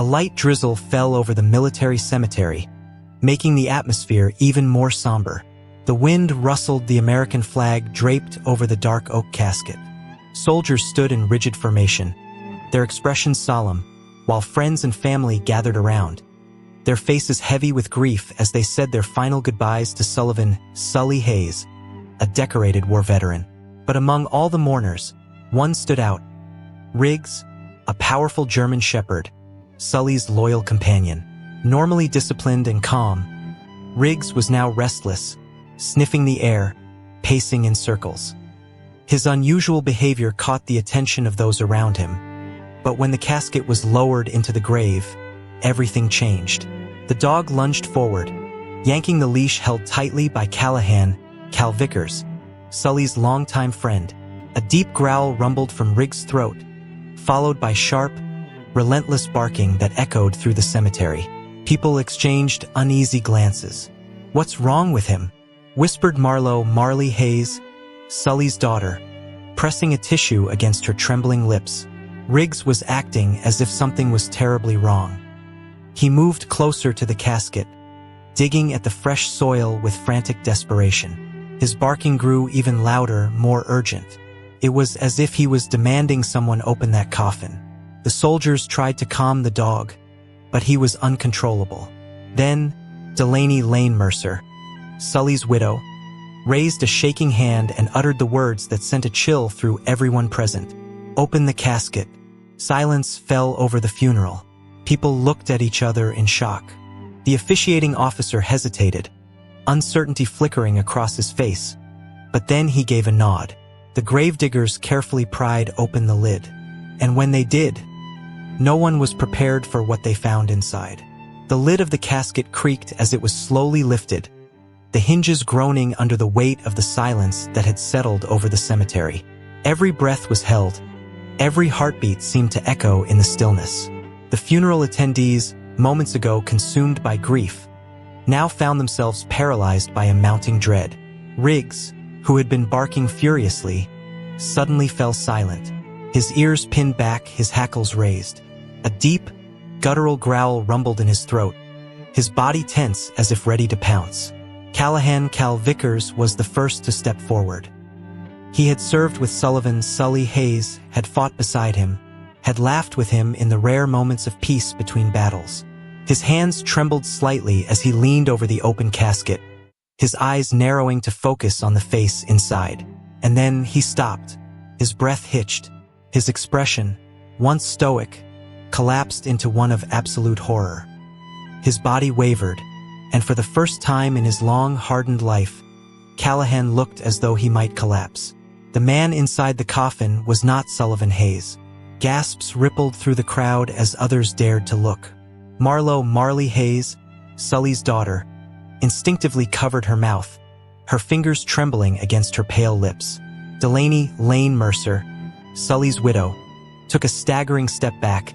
A light drizzle fell over the military cemetery, making the atmosphere even more somber. The wind rustled the American flag draped over the dark oak casket. Soldiers stood in rigid formation, their expressions solemn, while friends and family gathered around, their faces heavy with grief as they said their final goodbyes to Sullivan, Sully Hayes, a decorated war veteran. But among all the mourners, one stood out. Riggs, a powerful German shepherd, Sully's loyal companion. Normally disciplined and calm, Riggs was now restless, sniffing the air, pacing in circles. His unusual behavior caught the attention of those around him. But when the casket was lowered into the grave, everything changed. The dog lunged forward, yanking the leash held tightly by Cal Vickers, Sully's longtime friend. A deep growl rumbled from Riggs' throat, followed by sharp, relentless barking that echoed through the cemetery. People exchanged uneasy glances. "What's wrong with him?" whispered Marley Hayes, Sully's daughter, pressing a tissue against her trembling lips. Riggs was acting as if something was terribly wrong. He moved closer to the casket, digging at the fresh soil with frantic desperation. His barking grew even louder, more urgent. It was as if he was demanding someone open that coffin. The soldiers tried to calm the dog, but he was uncontrollable. Then, Delaney Lane Mercer, Sully's widow, raised a shaking hand and uttered the words that sent a chill through everyone present. "Open the casket." Silence fell over the funeral. People looked at each other in shock. The officiating officer hesitated, uncertainty flickering across his face. But then he gave a nod. The gravediggers carefully pried open the lid. And when they did, no one was prepared for what they found inside. The lid of the casket creaked as it was slowly lifted, the hinges groaning under the weight of the silence that had settled over the cemetery. Every breath was held. Every heartbeat seemed to echo in the stillness. The funeral attendees, moments ago consumed by grief, now found themselves paralyzed by a mounting dread. Riggs, who had been barking furiously, suddenly fell silent. His ears pinned back, his hackles raised. A deep, guttural growl rumbled in his throat, his body tense as if ready to pounce. Cal Vickers was the first to step forward. He had served with Sullivan. Sully Hayes had fought beside him, had laughed with him in the rare moments of peace between battles. His hands trembled slightly as he leaned over the open casket, his eyes narrowing to focus on the face inside. And then he stopped, his breath hitched, his expression, once stoic, collapsed into one of absolute horror. His body wavered, and for the first time in his long, hardened life, Callahan looked as though he might collapse. The man inside the coffin was not Sullivan Hayes. Gasps rippled through the crowd as others dared to look. Marley Hayes, Sully's daughter, instinctively covered her mouth, her fingers trembling against her pale lips. Delaney Lane Mercer, Sully's widow, took a staggering step back,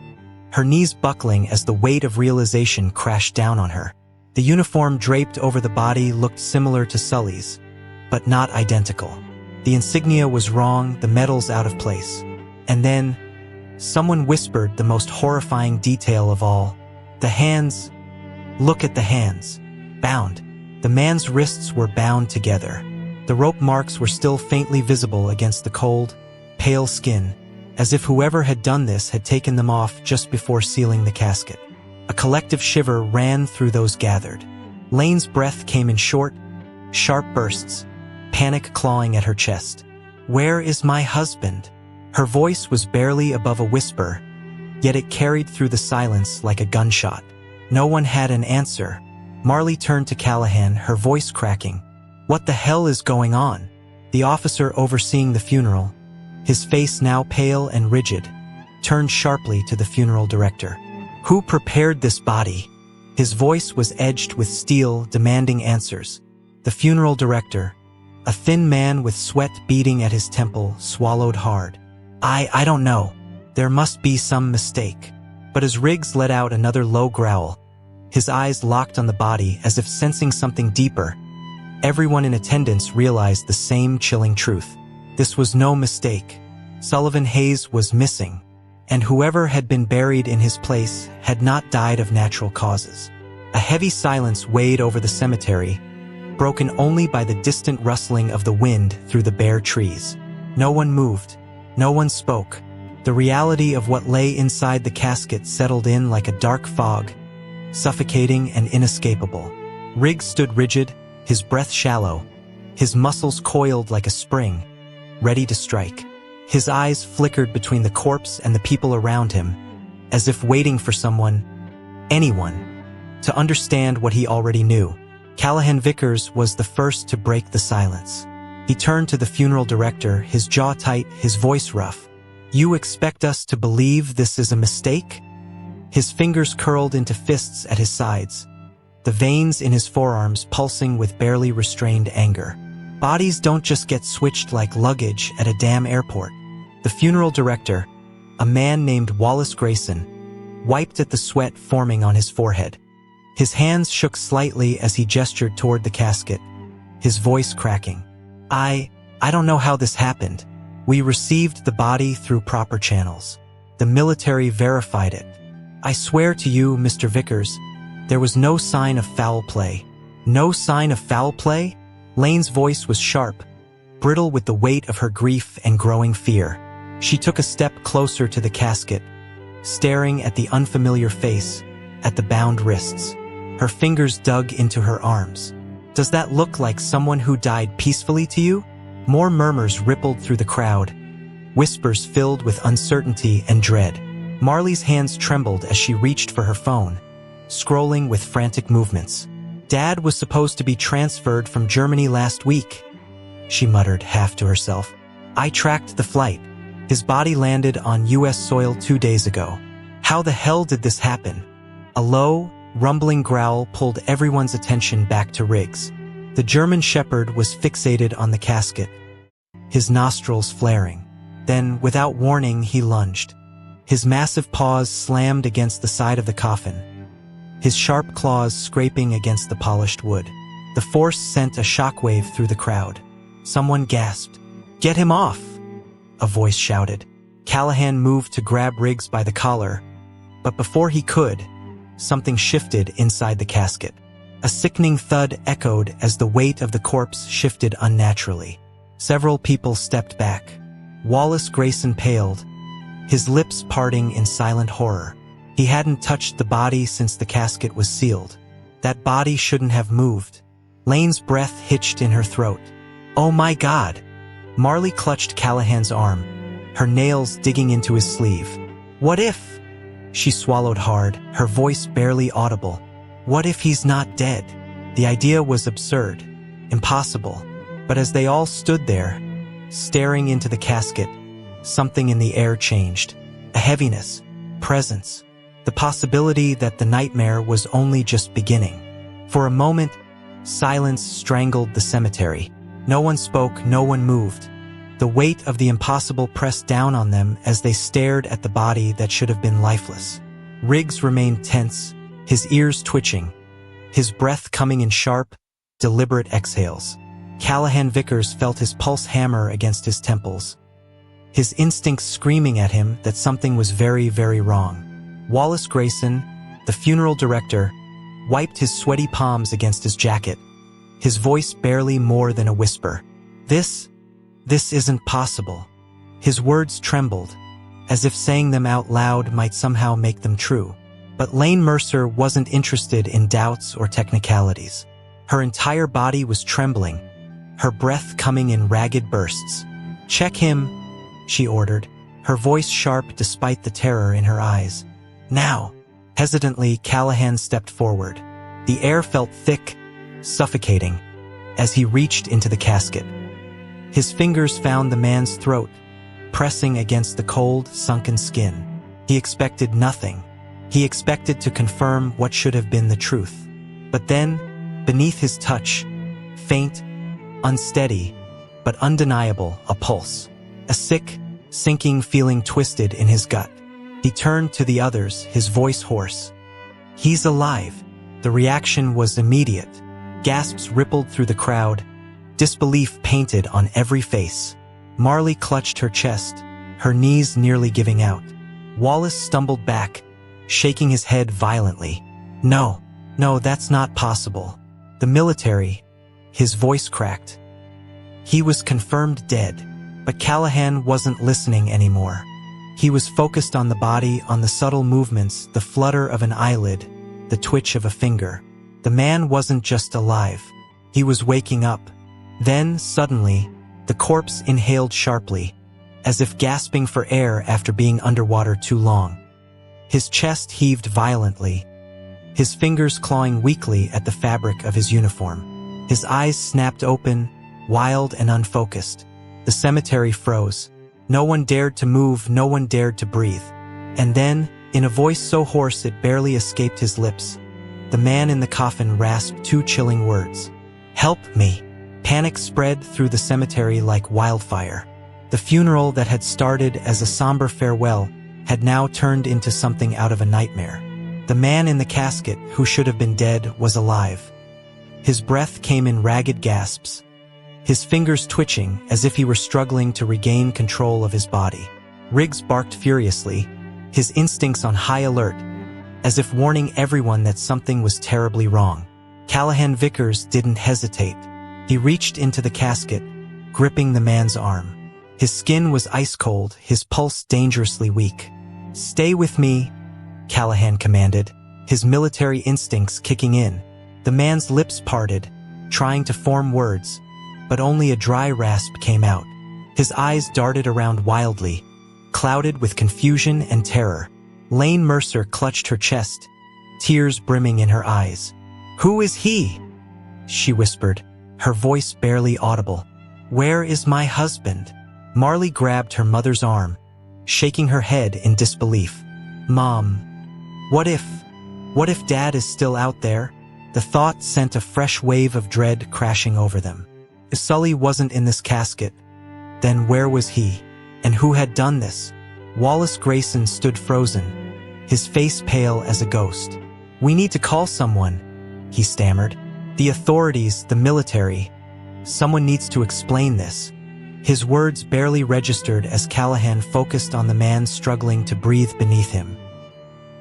her knees buckling as the weight of realization crashed down on her. The uniform draped over the body looked similar to Sully's, but not identical. The insignia was wrong, the medals out of place. And then, someone whispered the most horrifying detail of all. The hands. Look at the hands. Bound. The man's wrists were bound together. The rope marks were still faintly visible against the cold, pale skin, as if whoever had done this had taken them off just before sealing the casket. A collective shiver ran through those gathered. Lane's breath came in short, sharp bursts, panic clawing at her chest. "Where is my husband?" Her voice was barely above a whisper, yet it carried through the silence like a gunshot. No one had an answer. Marley turned to Callahan, her voice cracking. "What the hell is going on?" The officer overseeing the funeral, his face now pale and rigid, turned sharply to the funeral director. "Who prepared this body?" His voice was edged with steel, demanding answers. The funeral director, a thin man with sweat beading at his temple, swallowed hard. I don't know. There must be some mistake." But as Riggs let out another low growl, his eyes locked on the body as if sensing something deeper, everyone in attendance realized the same chilling truth. This was no mistake. Sullivan Hayes was missing. and whoever had been buried in his place had not died of natural causes. A heavy silence weighed over the cemetery, broken only by the distant rustling of the wind through the bare trees. No one moved. No one spoke. The reality of what lay inside the casket settled in like a dark fog, suffocating and inescapable. Riggs stood rigid, his breath shallow, his muscles coiled like a spring, ready to strike. His eyes flickered between the corpse and the people around him, as if waiting for someone, anyone, to understand what he already knew. Callahan Vickers was the first to break the silence. He turned to the funeral director, his jaw tight, his voice rough. "You expect us to believe this is a mistake?" His fingers curled into fists at his sides, the veins in his forearms pulsing with barely restrained anger. Bodies don't just get switched like luggage at a damn airport. The funeral director, a man named Wallace Grayson, wiped at the sweat forming on his forehead. His hands shook slightly as he gestured toward the casket, his voice cracking. I don't know how this happened. We received the body through proper channels. The military verified it. I swear to you, Mr. Vickers, there was no sign of foul play. No sign of foul play? Lane's voice was sharp, brittle with the weight of her grief and growing fear. She took a step closer to the casket, staring at the unfamiliar face, at the bound wrists. Her fingers dug into her arms. Does that look like someone who died peacefully to you? More murmurs rippled through the crowd, whispers filled with uncertainty and dread. Marley's hands trembled as she reached for her phone, scrolling with frantic movements. Dad was supposed to be transferred from Germany last week, she muttered half to herself. I tracked the flight. His body landed on U.S. soil 2 days ago. How the hell did this happen? A low, rumbling growl pulled everyone's attention back to Riggs. The German shepherd was fixated on the casket, his nostrils flaring. Then, without warning, he lunged. His massive paws slammed against the side of the coffin, his sharp claws scraping against the polished wood. The force sent a shockwave through the crowd. Someone gasped. "Get him off!" a voice shouted. Callahan moved to grab Riggs by the collar, but before he could, something shifted inside the casket. A sickening thud echoed as the weight of the corpse shifted unnaturally. Several people stepped back. Wallace Grayson paled, his lips parting in silent horror. He hadn't touched the body since the casket was sealed. That body shouldn't have moved. Lane's breath hitched in her throat. Oh my God! Marley clutched Callahan's arm, her nails digging into his sleeve. What if? She swallowed hard, her voice barely audible. What if he's not dead? The idea was absurd, impossible. But as they all stood there, staring into the casket, something in the air changed. A heaviness, presence, the possibility that the nightmare was only just beginning. For a moment, silence strangled the cemetery. No one spoke, no one moved. The weight of the impossible pressed down on them as they stared at the body that should have been lifeless. Riggs remained tense, his ears twitching, his breath coming in sharp, deliberate exhales. Callahan Vickers felt his pulse hammer against his temples, his instincts screaming at him that something was very, very wrong. Wallace Grayson, the funeral director, wiped his sweaty palms against his jacket, his voice barely more than a whisper. This isn't possible. His words trembled, as if saying them out loud might somehow make them true. But Lane Mercer wasn't interested in doubts or technicalities. Her entire body was trembling, her breath coming in ragged bursts. Check him, she ordered, her voice sharp despite the terror in her eyes. Now. Hesitantly, Callahan stepped forward. The air felt thick, suffocating, as he reached into the casket. His fingers found the man's throat, pressing against the cold, sunken skin. He expected nothing. He expected to confirm what should have been the truth. But then, beneath his touch, faint, unsteady, but undeniable, a pulse. A sick, sinking feeling twisted in his gut. He turned to the others, his voice hoarse. He's alive. The reaction was immediate. Gasps rippled through the crowd, disbelief painted on every face. Marley clutched her chest, her knees nearly giving out. Wallace stumbled back, shaking his head violently. No, that's not possible. The military, his voice cracked. He was confirmed dead, but Callahan wasn't listening anymore. He was focused on the body, on the subtle movements, the flutter of an eyelid, the twitch of a finger. The man wasn't just alive. He was waking up. Then, suddenly, the corpse inhaled sharply, as if gasping for air after being underwater too long. His chest heaved violently, his fingers clawing weakly at the fabric of his uniform. His eyes snapped open, wild and unfocused. The cemetery froze. No one dared to move, no one dared to breathe. And then, in a voice so hoarse it barely escaped his lips, the man in the coffin rasped two chilling words. "Help me." Panic spread through the cemetery like wildfire. The funeral that had started as a somber farewell had now turned into something out of a nightmare. The man in the casket, who should have been dead, was alive. His breath came in ragged gasps, his fingers twitching as if he were struggling to regain control of his body. Riggs barked furiously, his instincts on high alert, as if warning everyone that something was terribly wrong. Callahan Vickers didn't hesitate. He reached into the casket, gripping the man's arm. His skin was ice-cold, his pulse dangerously weak. "Stay with me," Callahan commanded, his military instincts kicking in. The man's lips parted, trying to form words, but only a dry rasp came out. His eyes darted around wildly, clouded with confusion and terror. Lane Mercer clutched her chest, tears brimming in her eyes. "Who is he?" she whispered, her voice barely audible. "Where is my husband?" Marley grabbed her mother's arm, shaking her head in disbelief. "Mom, what if Dad is still out there?" The thought sent a fresh wave of dread crashing over them. If Sully wasn't in this casket, then where was he? And who had done this? Wallace Grayson stood frozen, his face pale as a ghost. "We need to call someone," he stammered. "The authorities, the military. Someone needs to explain this." His words barely registered as Callahan focused on the man struggling to breathe beneath him.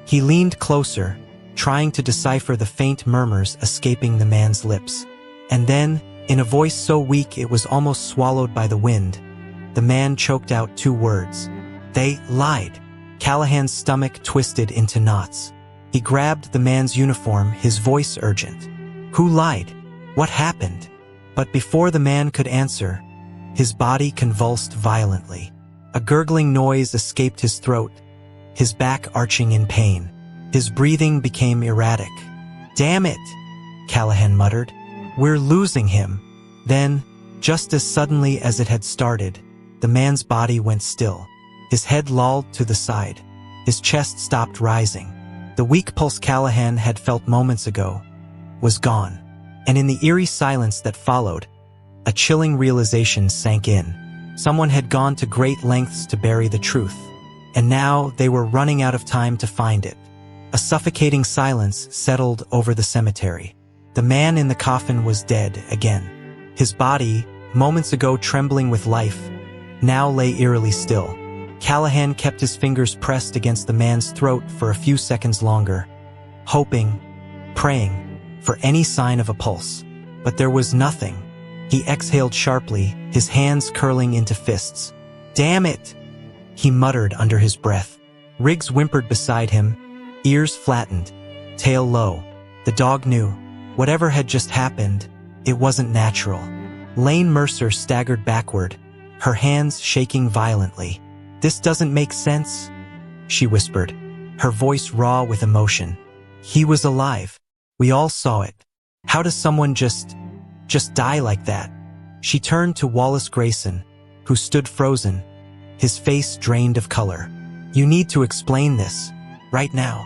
He leaned closer, trying to decipher the faint murmurs escaping the man's lips. And then, in a voice so weak it was almost swallowed by the wind, the man choked out two words. "They lied." Callahan's stomach twisted into knots. He grabbed the man's uniform, his voice urgent. "Who lied? What happened?" But before the man could answer, his body convulsed violently. A gurgling noise escaped his throat, his back arching in pain. His breathing became erratic. "Damn it," Callahan muttered. "We're losing him." Then, just as suddenly as it had started, the man's body went still. His head lolled to the side. His chest stopped rising. The weak pulse Callahan had felt moments ago was gone. And in the eerie silence that followed, a chilling realization sank in. Someone had gone to great lengths to bury the truth, and now they were running out of time to find it. A suffocating silence settled over the cemetery. The man in the coffin was dead again. His body, moments ago trembling with life, now lay eerily still. Callahan kept his fingers pressed against the man's throat for a few seconds longer, hoping, praying, for any sign of a pulse. But there was nothing. He exhaled sharply, his hands curling into fists. "Damn it!" he muttered under his breath. Riggs whimpered beside him, ears flattened, tail low. The dog knew. Whatever had just happened, it wasn't natural. Lane Mercer staggered backward, her hands shaking violently. "This doesn't make sense," she whispered, her voice raw with emotion. "He was alive. We all saw it. How does someone just die like that?" She turned to Wallace Grayson, who stood frozen, his face drained of color. "You need to explain this, right now."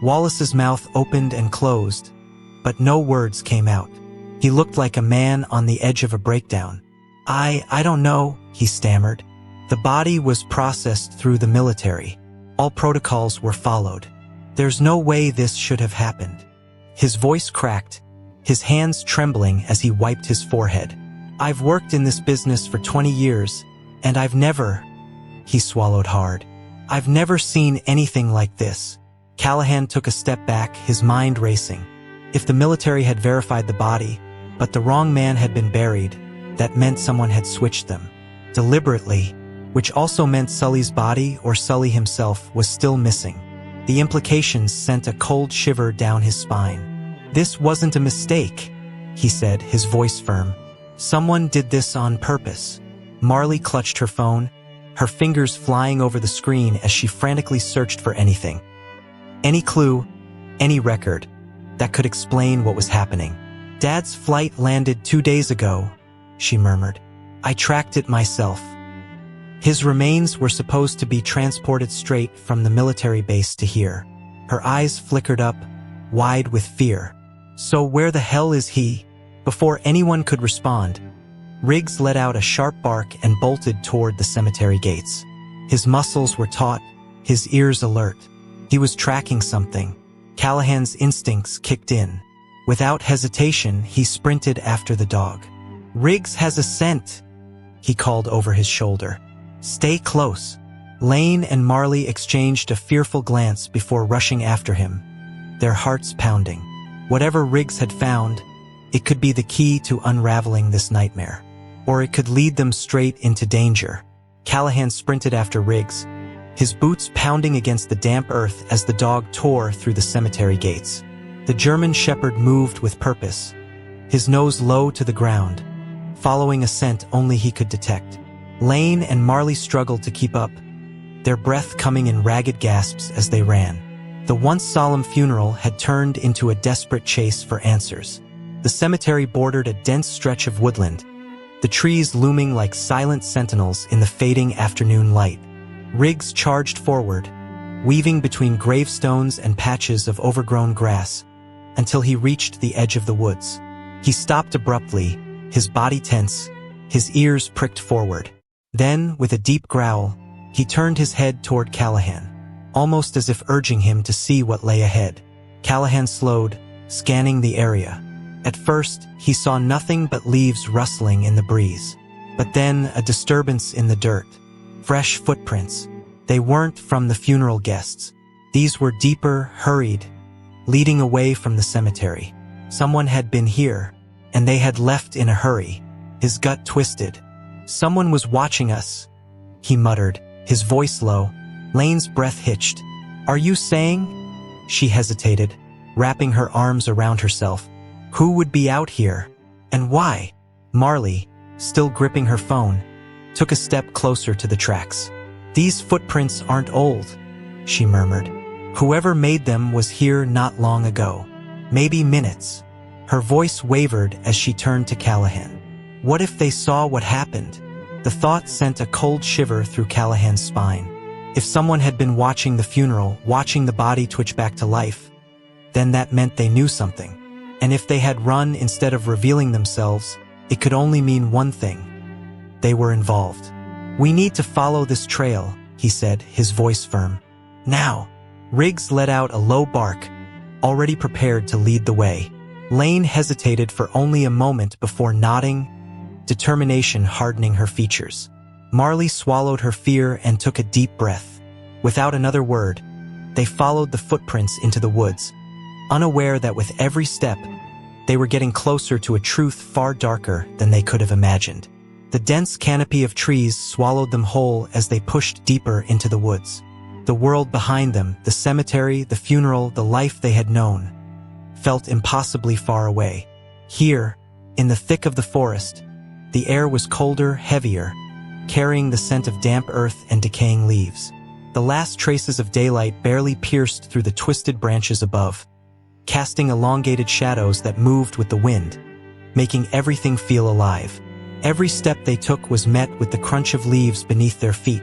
Wallace's mouth opened and closed, but no words came out. He looked like a man on the edge of a breakdown. I don't know," he stammered. The body was processed through the military. All protocols were followed. There's no way this should have happened. His voice cracked, his hands trembling as he wiped his forehead. "I've worked in this business for 20 years, and I've never..." He swallowed hard. I've never seen anything like this. Callahan took a step back, his mind racing. If the military had verified the body, but the wrong man had been buried, that meant someone had switched them. Deliberately, which also meant Sully's body, or Sully himself, was still missing. The implications sent a cold shiver down his spine. This wasn't a mistake, he said, his voice firm. Someone did this on purpose. Marley clutched her phone, her fingers flying over the screen as she frantically searched for anything. Any clue, any record, that could explain what was happening. Dad's flight landed 2 days ago, she murmured. I tracked it myself. His remains were supposed to be transported straight from the military base to here. Her eyes flickered up, wide with fear. So where the hell is he? Before anyone could respond, Riggs let out a sharp bark and bolted toward the cemetery gates. His muscles were taut, his ears alert. He was tracking something. Callahan's instincts kicked in. Without hesitation, he sprinted after the dog. Riggs has a scent, he called over his shoulder. Stay close. Lane and Marley exchanged a fearful glance before rushing after him, their hearts pounding. Whatever Riggs had found, it could be the key to unraveling this nightmare. Or it could lead them straight into danger. Callahan sprinted after Riggs, his boots pounding against the damp earth as the dog tore through the cemetery gates. The German shepherd moved with purpose, his nose low to the ground, following a scent only he could detect. Lane and Marley struggled to keep up, their breath coming in ragged gasps as they ran. The once solemn funeral had turned into a desperate chase for answers. The cemetery bordered a dense stretch of woodland, the trees looming like silent sentinels in the fading afternoon light. Riggs charged forward, weaving between gravestones and patches of overgrown grass, until he reached the edge of the woods. He stopped abruptly, his body tense, his ears pricked forward. Then, with a deep growl, he turned his head toward Callahan, almost as if urging him to see what lay ahead. Callahan slowed, scanning the area. At first, he saw nothing but leaves rustling in the breeze. But then, a disturbance in the dirt. Fresh footprints. They weren't from the funeral guests. These were deeper, hurried, leading away from the cemetery. Someone had been here, and they had left in a hurry. His gut twisted. Someone was watching us, he muttered, his voice low. Lane's breath hitched. Are you saying? She hesitated, wrapping her arms around herself. Who would be out here? And why? Marley, still gripping her phone, took a step closer to the tracks. These footprints aren't old, she murmured. Whoever made them was here not long ago. Maybe minutes. Her voice wavered as she turned to Callahan. What if they saw what happened? The thought sent a cold shiver through Callahan's spine. If someone had been watching the funeral, watching the body twitch back to life, then that meant they knew something. And if they had run instead of revealing themselves, it could only mean one thing. They were involved. We need to follow this trail, he said, his voice firm. Now. Riggs let out a low bark, already prepared to lead the way. Lane hesitated for only a moment before nodding, determination hardening her features. Marley swallowed her fear and took a deep breath. Without another word, they followed the footprints into the woods, unaware that with every step, they were getting closer to a truth far darker than they could have imagined. The dense canopy of trees swallowed them whole as they pushed deeper into the woods. The world behind them, the cemetery, the funeral, the life they had known, felt impossibly far away. Here, in the thick of the forest, the air was colder, heavier, carrying the scent of damp earth and decaying leaves. The last traces of daylight barely pierced through the twisted branches above, casting elongated shadows that moved with the wind, making everything feel alive. Every step they took was met with the crunch of leaves beneath their feet,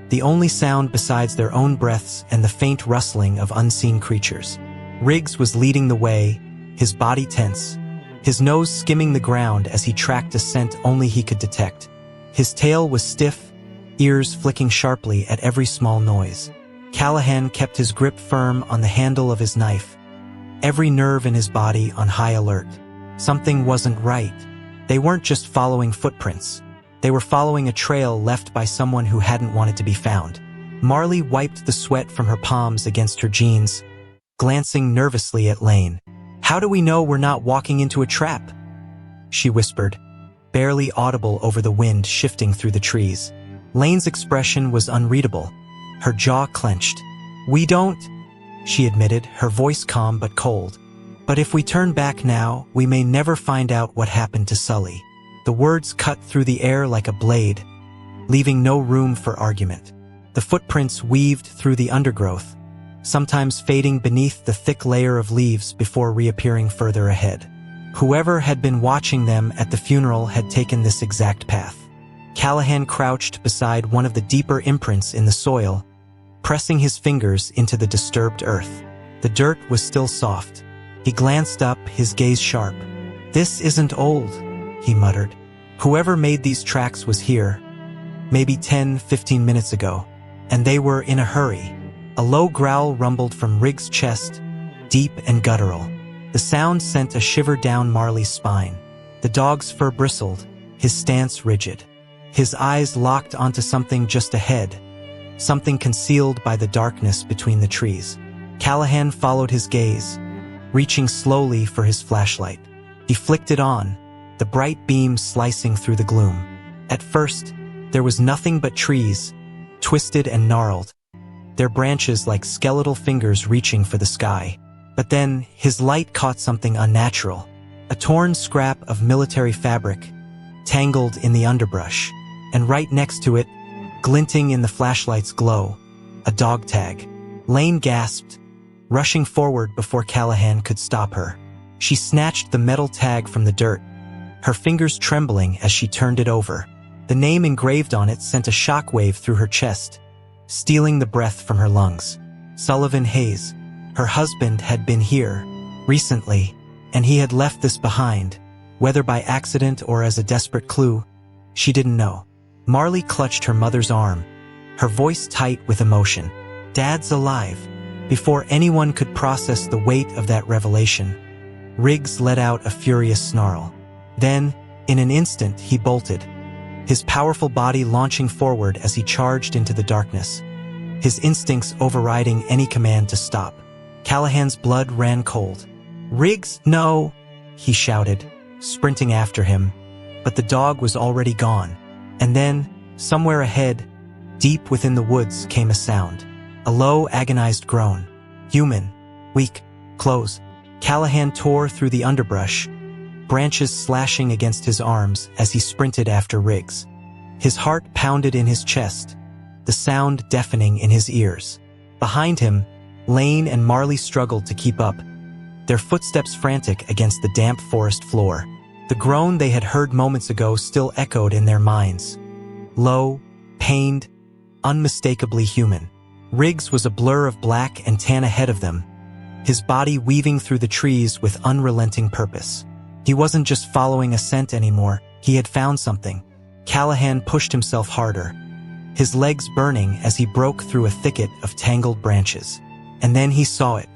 the only sound besides their own breaths and the faint rustling of unseen creatures. Riggs was leading the way, his body tense, his nose skimming the ground as he tracked a scent only he could detect. His tail was stiff, ears flicking sharply at every small noise. Callahan kept his grip firm on the handle of his knife, every nerve in his body on high alert. Something wasn't right. They weren't just following footprints. They were following a trail left by someone who hadn't wanted to be found. Marley wiped the sweat from her palms against her jeans, glancing nervously at Lane. "How do we know we're not walking into a trap?" she whispered, barely audible over the wind shifting through the trees. Lane's expression was unreadable, her jaw clenched. "We don't," she admitted, her voice calm but cold. "But if we turn back now, we may never find out what happened to Sully." The words cut through the air like a blade, leaving no room for argument. The footprints weaved through the undergrowth, sometimes fading beneath the thick layer of leaves before reappearing further ahead. Whoever had been watching them at the funeral had taken this exact path. Callahan crouched beside one of the deeper imprints in the soil, pressing his fingers into the disturbed earth. The dirt was still soft. He glanced up, his gaze sharp. "This isn't old," he muttered. "Whoever made these tracks was here, maybe 10-15 minutes ago, and they were in a hurry." A low growl rumbled from Riggs' chest, deep and guttural. The sound sent a shiver down Marley's spine. The dog's fur bristled, his stance rigid. His eyes locked onto something just ahead, something concealed by the darkness between the trees. Callahan followed his gaze, reaching slowly for his flashlight. He flicked it on, the bright beam slicing through the gloom. At first, there was nothing but trees, twisted and gnarled, their branches like skeletal fingers reaching for the sky. But then, his light caught something unnatural, a torn scrap of military fabric, tangled in the underbrush, and right next to it, glinting in the flashlight's glow, a dog tag. Lane gasped, rushing forward before Callahan could stop her. She snatched the metal tag from the dirt, her fingers trembling as she turned it over. The name engraved on it sent a shockwave through her chest, stealing the breath from her lungs. Sullivan Hayes. Her husband had been here recently, and he had left this behind, whether by accident or as a desperate clue. She didn't know. Marley clutched her mother's arm, her voice tight with emotion. "Dad's alive." Before anyone could process the weight of that revelation, Riggs let out a furious snarl. Then, in an instant, he bolted, his powerful body launching forward as he charged into the darkness, his instincts overriding any command to stop. Callahan's blood ran cold. "Riggs, no!" he shouted, sprinting after him, but the dog was already gone. And then, somewhere ahead, deep within the woods, came a sound. A low, agonized groan. Human. Weak. Close. Callahan tore through the underbrush, branches slashing against his arms as he sprinted after Riggs. His heart pounded in his chest, the sound deafening in his ears. Behind him, Lane and Marley struggled to keep up, their footsteps frantic against the damp forest floor. The groan they had heard moments ago still echoed in their minds. Low, pained, unmistakably human. Riggs was a blur of black and tan ahead of them, his body weaving through the trees with unrelenting purpose. He wasn't just following a scent anymore, he had found something. Callahan pushed himself harder, his legs burning as he broke through a thicket of tangled branches. And then he saw it,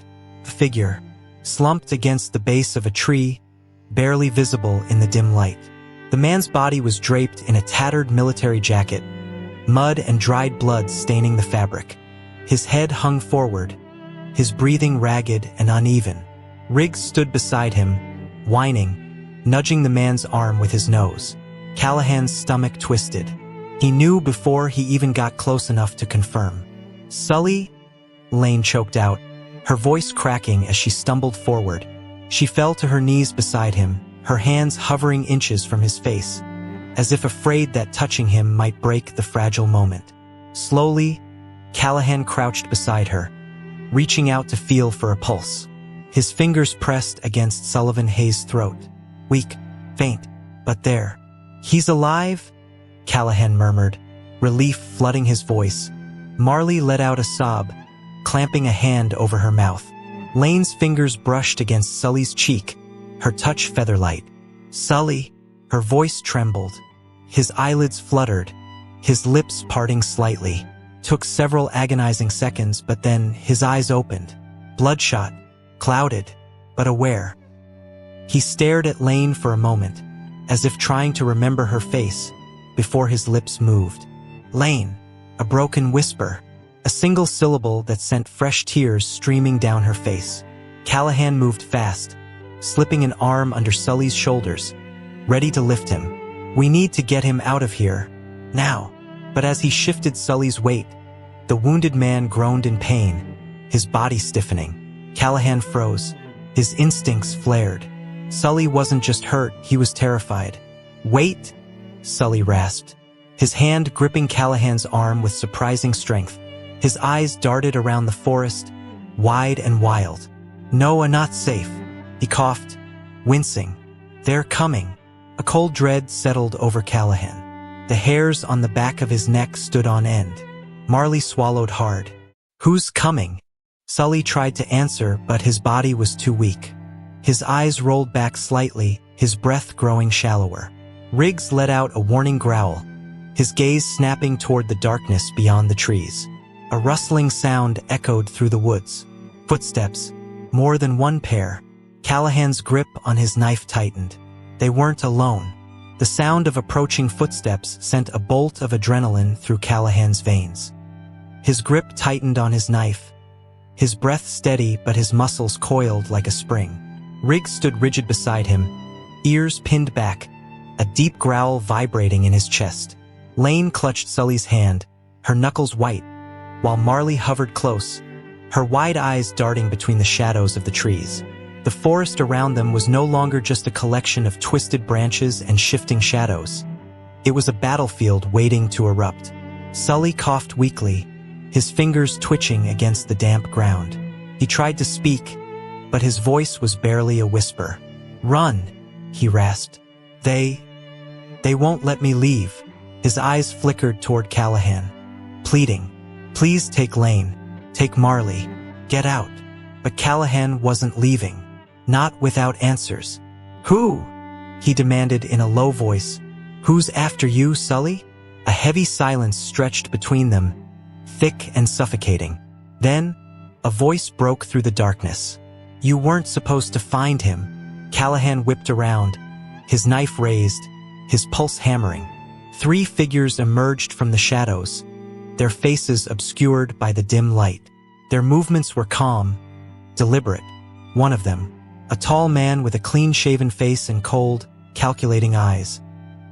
a figure, slumped against the base of a tree, barely visible in the dim light. The man's body was draped in a tattered military jacket, mud and dried blood staining the fabric. His head hung forward, his breathing ragged and uneven. Riggs stood beside him, whining, nudging the man's arm with his nose. Callahan's stomach twisted. He knew before he even got close enough to confirm. "Sully?" Lane choked out, her voice cracking as she stumbled forward. She fell to her knees beside him, her hands hovering inches from his face, as if afraid that touching him might break the fragile moment. Slowly, Callahan crouched beside her, reaching out to feel for a pulse. His fingers pressed against Sullivan Hayes' throat. Weak, faint, but there. "He's alive?" Callahan murmured, relief flooding his voice. Marley let out a sob, clamping a hand over her mouth. Lane's fingers brushed against Sully's cheek, her touch featherlight. "Sully," her voice trembled. His eyelids fluttered, his lips parting slightly. Took several agonizing seconds, but then his eyes opened, bloodshot, clouded, but aware. He stared at Lane for a moment, as if trying to remember her face, before his lips moved. "Lane," a broken whisper. a single syllable that sent fresh tears streaming down her face. Callahan moved fast, slipping an arm under Sully's shoulders, ready to lift him. "We need to get him out of here, now." But as he shifted Sully's weight, the wounded man groaned in pain, his body stiffening. Callahan froze. His instincts flared. Sully wasn't just hurt, he was terrified. "Wait," Sully rasped, his hand gripping Callahan's arm with surprising strength. His eyes darted around the forest, wide and wild. "No, not safe," he coughed, wincing. "They're coming." A cold dread settled over Callahan. The hairs on the back of his neck stood on end. Marley swallowed hard. "Who's coming?" Sully tried to answer, but his body was too weak. His eyes rolled back slightly, his breath growing shallower. Riggs let out a warning growl, his gaze snapping toward the darkness beyond the trees. A rustling sound echoed through the woods. Footsteps, more than one pair. Callahan's grip on his knife tightened. They weren't alone. The sound of approaching footsteps sent a bolt of adrenaline through Callahan's veins. His grip tightened on his knife, his breath steady but his muscles coiled like a spring. Riggs stood rigid beside him, ears pinned back, a deep growl vibrating in his chest. Lane clutched Sully's hand, her knuckles white, while Marley hovered close, her wide eyes darting between the shadows of the trees. The forest around them was no longer just a collection of twisted branches and shifting shadows. It was a battlefield waiting to erupt. Sully coughed weakly, his fingers twitching against the damp ground. He tried to speak, but his voice was barely a whisper. "Run," he rasped. They won't let me leave." His eyes flickered toward Callahan, pleading, "Please take Lane, take Marley, get out." But Callahan wasn't leaving, not without answers. "Who?" he demanded in a low voice. "Who's after you, Sully?" A heavy silence stretched between them, thick and suffocating. Then, a voice broke through the darkness. "You weren't supposed to find him." Callahan whipped around, his knife raised, his pulse hammering. 3 figures emerged from the shadows, their faces obscured by the dim light. Their movements were calm, deliberate. One of them, a tall man with a clean-shaven face and cold, calculating eyes,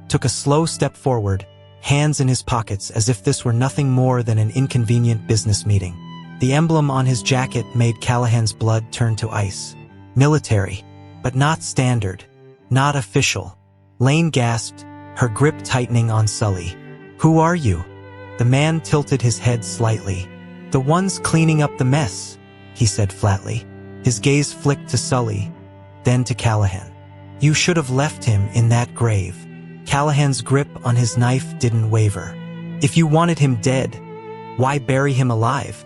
took a slow step forward, hands in his pockets as if this were nothing more than an inconvenient business meeting. The emblem on his jacket made Callahan's blood turn to ice. Military, but not standard, not official. Lane gasped, her grip tightening on Sully. "Who are you?" The man tilted his head slightly. "The ones cleaning up the mess," he said flatly. His gaze flicked to Sully, then to Callahan. "You should have left him in that grave." Callahan's grip on his knife didn't waver. "If you wanted him dead, why bury him alive?"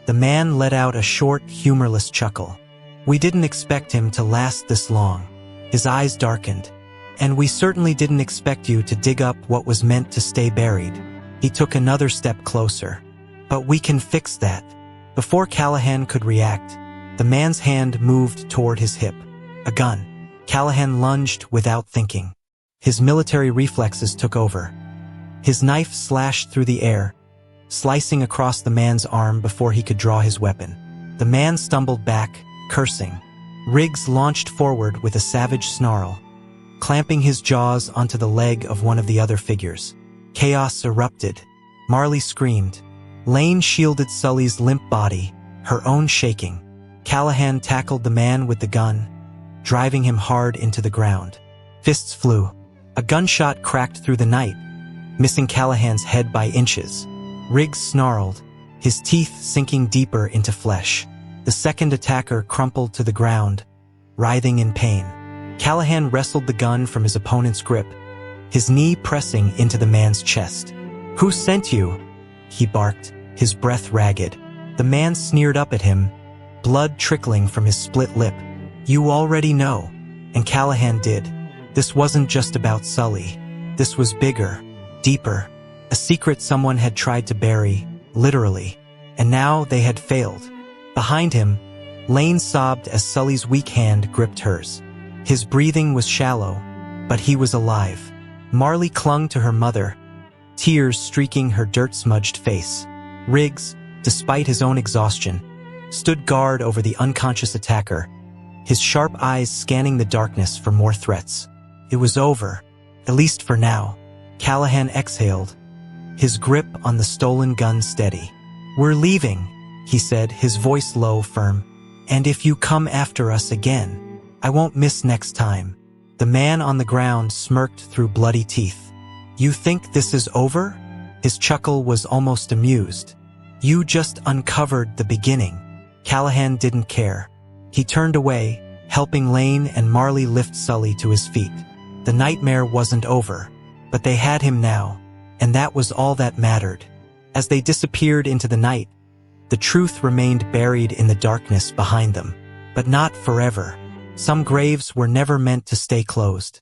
The man let out a short, humorless chuckle. "We didn't expect him to last this long." His eyes darkened. "And we certainly didn't expect you to dig up what was meant to stay buried." He took another step closer. "But we can fix that." Before Callahan could react, the man's hand moved toward his hip. A gun. Callahan lunged without thinking. His military reflexes took over. His knife slashed through the air, slicing across the man's arm before he could draw his weapon. The man stumbled back, cursing. Riggs launched forward with a savage snarl, clamping his jaws onto the leg of one of the other figures. Chaos erupted. Marley screamed. Lane shielded Sully's limp body, her own shaking. Callahan tackled the man with the gun, driving him hard into the ground. Fists flew. A gunshot cracked through the night, missing Callahan's head by inches. Riggs snarled, his teeth sinking deeper into flesh. The second attacker crumpled to the ground, writhing in pain. Callahan wrestled the gun from his opponent's grip, his knee pressing into the man's chest. "Who sent you?" he barked, his breath ragged. The man sneered up at him, blood trickling from his split lip. "You already know." And Callahan did. This wasn't just about Sully. This was bigger, deeper. A secret someone had tried to bury, literally. And now they had failed. Behind him, Lane sobbed as Sully's weak hand gripped hers. His breathing was shallow, but he was alive. Marley clung to her mother, tears streaking her dirt-smudged face. Riggs, despite his own exhaustion, stood guard over the unconscious attacker, his sharp eyes scanning the darkness for more threats. It was over, at least for now. Callahan exhaled, his grip on the stolen gun steady. "We're leaving," he said, his voice low, firm. "And if you come after us again, I won't miss next time." The man on the ground smirked through bloody teeth. "You think this is over?" His chuckle was almost amused. "You just uncovered the beginning." Callahan didn't care. He turned away, helping Lane and Marley lift Sully to his feet. The nightmare wasn't over, but they had him now, and that was all that mattered. As they disappeared into the night, the truth remained buried in the darkness behind them. But not forever. Some graves were never meant to stay closed.